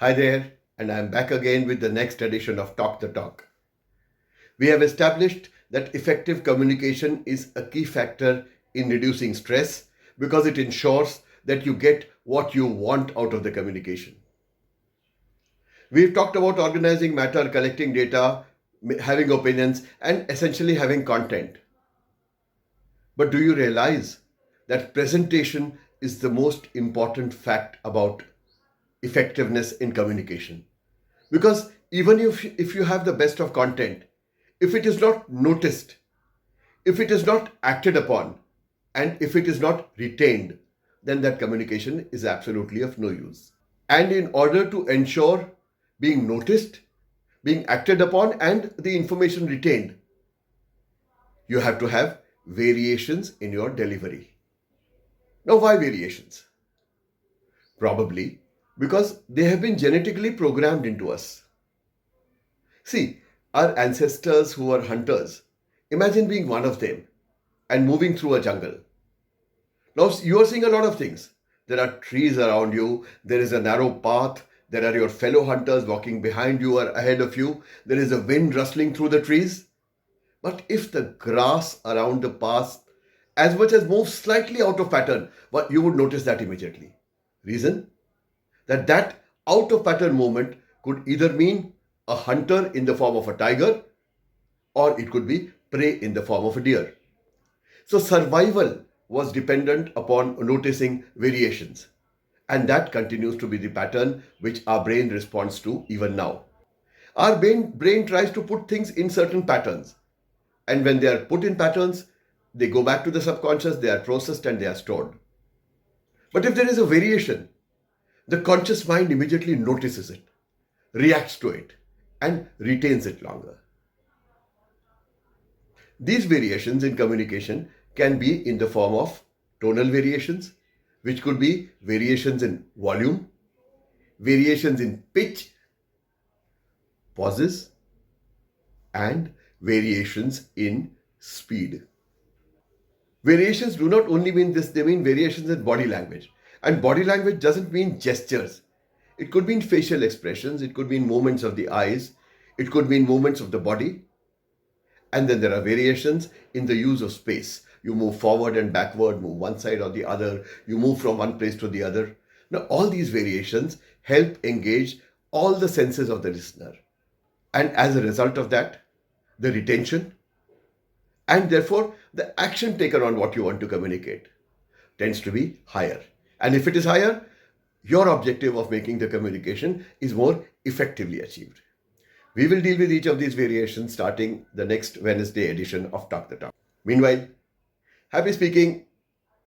Hi there, and I'm back again with the next edition of Talk the Talk. We have established that effective communication is a key factor in reducing stress because it ensures that you get what you want out of the communication. We've talked about organizing matter, collecting data, having opinions, and essentially having content. But do you realize that presentation is the most important fact about effectiveness in communication? Because even if you have the best of content, if it is not noticed, if it is not acted upon, and if it is not retained, then that communication is absolutely of no use. And in order to ensure being noticed, being acted upon, and the information retained, you have to have variations in your delivery. Now, why variations? Probably because they have been genetically programmed into us. See, our ancestors who were hunters, imagine being one of them and moving through a jungle. Now you are seeing a lot of things. There are trees around you, there is a narrow path, there are your fellow hunters walking behind you or ahead of you, there is a wind rustling through the trees. But if the grass around the path as much as moves slightly out of pattern, but you would notice that immediately. Reason? That out of pattern movement could either mean a hunter in the form of a tiger or it could be prey in the form of a deer. So survival was dependent upon noticing variations. And that continues to be the pattern which our brain responds to even now. Our brain tries to put things in certain patterns. And when they are put in patterns, they go back to the subconscious, they are processed and they are stored. But if there is a variation, the conscious mind immediately notices it, reacts to it, and retains it longer. These variations in communication can be in the form of tonal variations, which could be variations in volume, variations in pitch, pauses, and variations in speed. Variations do not only mean this, they mean variations in body language. And body language doesn't mean gestures. It could mean facial expressions, it could mean movements of the eyes, it could mean movements of the body. And then there are variations in the use of space. You move forward and backward, move one side or the other, you move from one place to the other. Now, all these variations help engage all the senses of the listener. And as a result of that, the retention and therefore the action taken on what you want to communicate tends to be higher. And if it is higher, your objective of making the communication is more effectively achieved. We will deal with each of these variations starting the next Wednesday edition of Talk the Talk. Meanwhile, happy speaking.